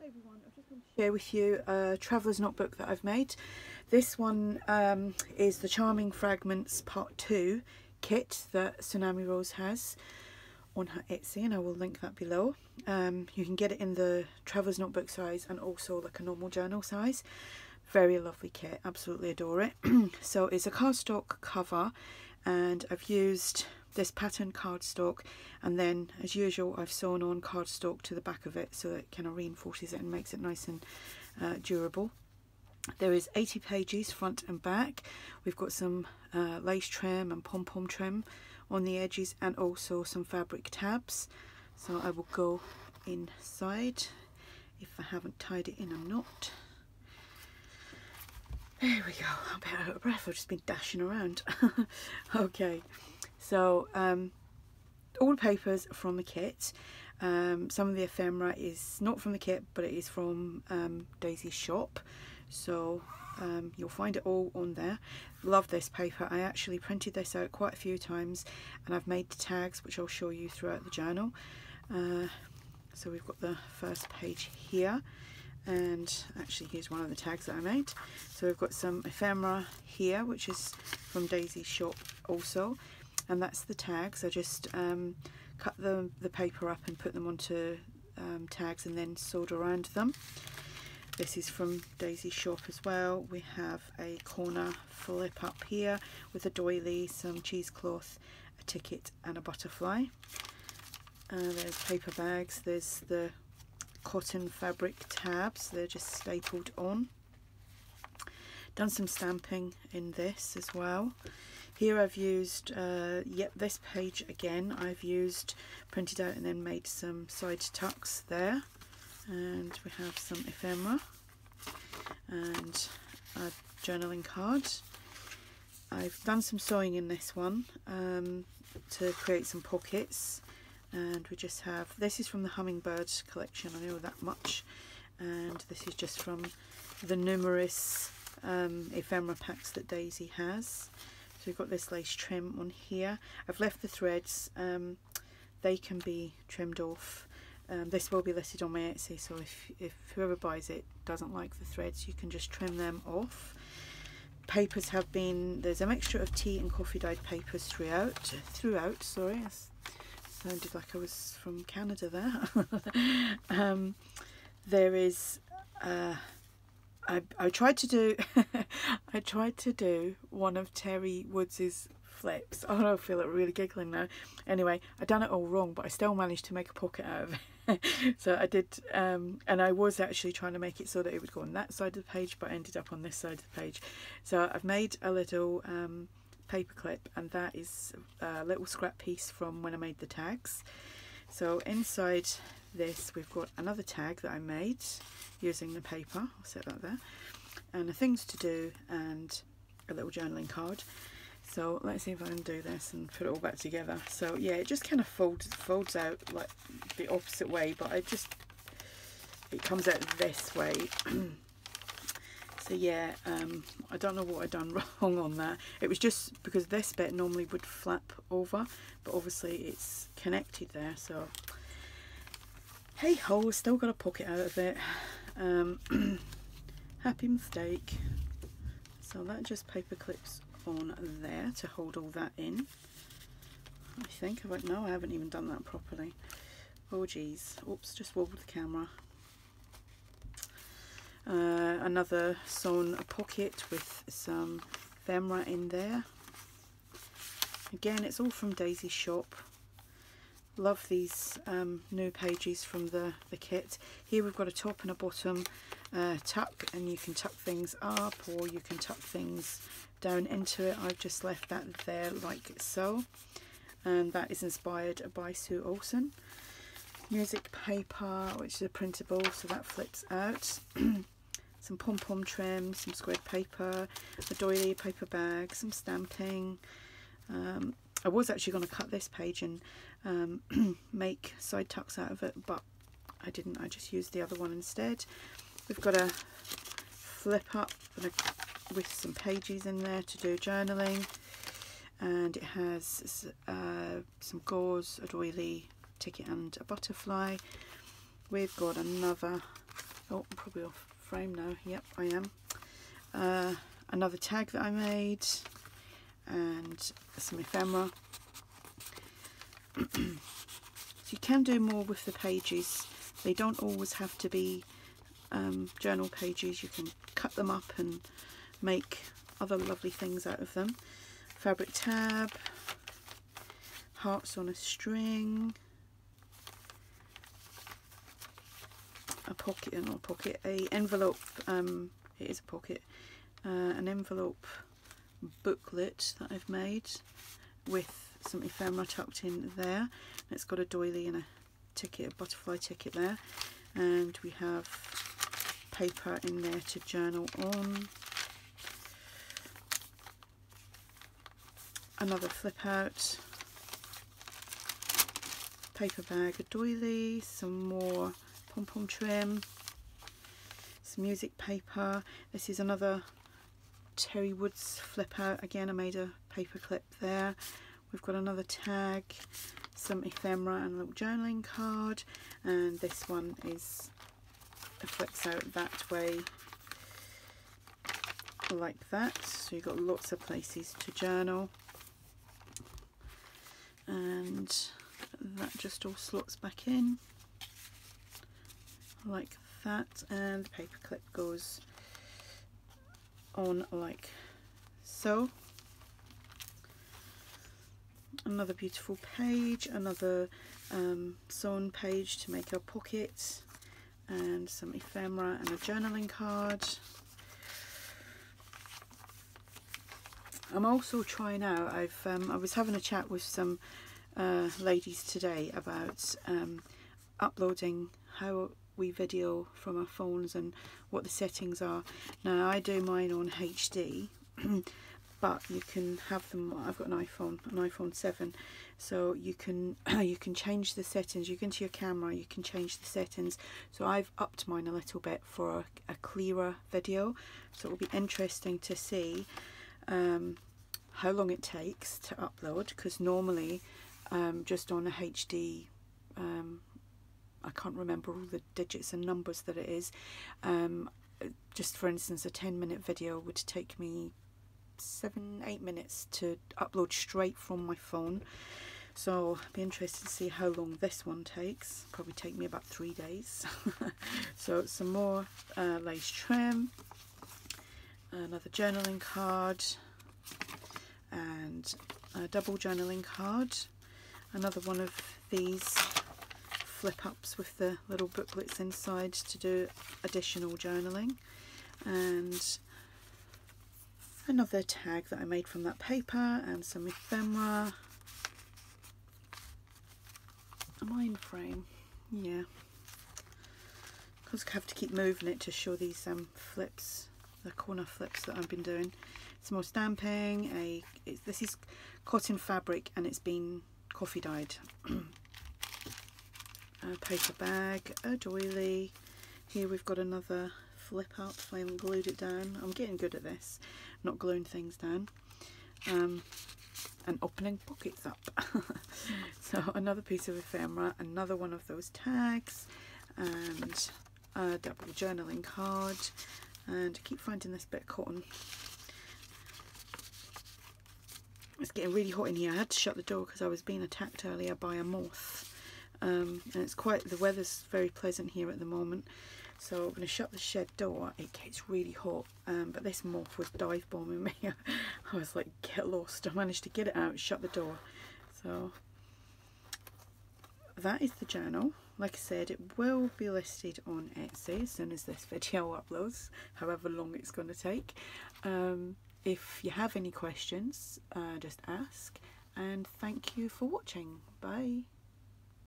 Hi everyone, I've just going to share with you a traveller's notebook that I've made. This one is the Charming Fragments Part 2 kit that Tsunami Rose has on her Etsy, and I will link that below. You can get it in the traveller's notebook size and also like a normal journal size. Very lovely kit, absolutely adore it. So it's a cardstock cover, and I've used this pattern cardstock, and then as usual I've sewn on cardstock to the back of it so that it kind of reinforces it and makes it nice and durable. There is 80 pages front and back. We've got some lace trim and pom-pom trim on the edges and also some fabric tabs. So I will go inside if I haven't tied it in a knot. There we go. I'm a bit out of breath, I've just been dashing around. Okay, so all the papers are from the kit. Some of the ephemera is not from the kit, but it is from Daisy's shop, so you'll find it all on there. Love this paper. I actually printed this out quite a few times, and I've made the tags which I'll show you throughout the journal. So we've got the first page here, and actually here's one of the tags that I made. So we've got some ephemera here, which is from Daisy's shop also, and that's the tags. I just cut the paper up and put them onto tags and then sewed around them. This is from Daisy's shop as well. We have a corner flip up here with a doily, some cheesecloth, a ticket and a butterfly. There's paper bags, there's the cotton fabric tabs, they're just stapled on. Done some stamping in this as well. Here I've used, this page again, I've used, printed out and then made some side tucks there. And we have some ephemera and a journaling card. I've done some sewing in this one to create some pockets. And we just have, this is from the Hummingbird collection, I know that much, and this is just from the numerous ephemera packs that Daisy has. So we've got this lace trim on here. I've left the threads, they can be trimmed off. This will be listed on my Etsy, so if whoever buys it doesn't like the threads, you can just trim them off. Papers have been, there's a mixture of tea and coffee dyed papers throughout, sorry. Sounded like I was from Canada there. There is I tried to do I tried to do one of Terry Woods's flips. Oh, I feel like really giggling now. Anyway, I done it all wrong, but I still managed to make a pocket out of it. So I did, and I was actually trying to make it so that it would go on that side of the page, but I ended up on this side of the page. So I've made a little paper clip, and that is a little scrap piece from when I made the tags. So inside this we've got another tag that I made using the paper. I'll set that there, and the things to do and a little journaling card. So let's see if I can do this and put it all back together. So yeah, it just kind of folds out like the opposite way, but it comes out this way. So yeah, I don't know what I've done wrong on that. It was just because this bit normally would flap over, but obviously it's connected there, so hey ho, still got a pocket out of it. Happy mistake. So that just paper clips on there to hold all that in, I think. No, I haven't even done that properly. Oh geez, oops, just wobbled the camera. Another sewn pocket with some ephemera in there. Again, it's all from Daisy's shop. Love these new pages from the kit. Here we've got a top and a bottom tuck, and you can tuck things up or you can tuck things down into it. I've just left that there like so, and that is inspired by Sue Olsen. Music paper, which is a printable, so that flips out. Some pom-pom trim, some squared paper, a doily paper bag, some stamping. I was actually going to cut this page and make side tucks out of it, but I didn't. I just used the other one instead. We've got a flip up with some pages in there to do journaling, and it has some gauze, a doily, ticket and a butterfly. We've got another Oh, I'm probably off frame now. Yep, I am. Another tag that I made, and some ephemera. So you can do more with the pages. They don't always have to be journal pages. You can cut them up and make other lovely things out of them. Fabric tab, hearts on a string, a pocket, not a pocket, a envelope, it is a pocket, an envelope booklet that I've made with some ephemera tucked in there. It's got a doily and a ticket, a butterfly ticket there, and we have paper in there to journal on. Another flip out, paper bag, a doily, some more pom-pom trim, some music paper. This is another Terry Woods flip out. Again, I made a paper clip there. We've got another tag, some ephemera and a little journaling card, and this one is, it flips out that way like that, so you've got lots of places to journal, and that just all slots back in like that, and the paper clip goes on like so. Another beautiful page, another sewn page to make a pocket, and some ephemera and a journaling card. I'm also trying out, I was having a chat with some ladies today about uploading how we video from our phones and what the settings are. Now I do mine on HD but you can have them, I've got an iPhone 7, so you can you can change the settings. You go into your camera, you can change the settings, so I've upped mine a little bit for a clearer video, so it will be interesting to see how long it takes to upload, because normally just on a HD, I can't remember all the digits and numbers that it is, just for instance a 10-minute video would take me 7-8 minutes to upload straight from my phone, so I'd be interested to see how long this one takes. Probably take me about 3 days. So some more lace trim, another journaling card, and a double journaling card, another one of these flip ups with the little booklets inside to do additional journaling, and another tag that I made from that paper, and some ephemera. Am I in frame? Yeah, because I have to keep moving it to show these flips, the corner flips that I've been doing. Some more stamping, this is cotton fabric and it's been coffee dyed. A paper bag, a doily. Here we've got another flip up. I haven't glued it down. I'm getting good at this, not gluing things down, and opening pockets up. So another piece of ephemera, another one of those tags, and a double journaling card, and I keep finding this bit of cotton. It's getting really hot in here. I had to shut the door because I was being attacked earlier by a moth, and it's the weather's very pleasant here at the moment. So I'm going to shut the shed door. It gets really hot, but this moth was dive bombing me. I was like, get lost. I managed to get it out, shut the door. So that is the journal. Like I said, it will be listed on Etsy as soon as this video uploads, however long it's going to take. If you have any questions, just ask, and thank you for watching. Bye.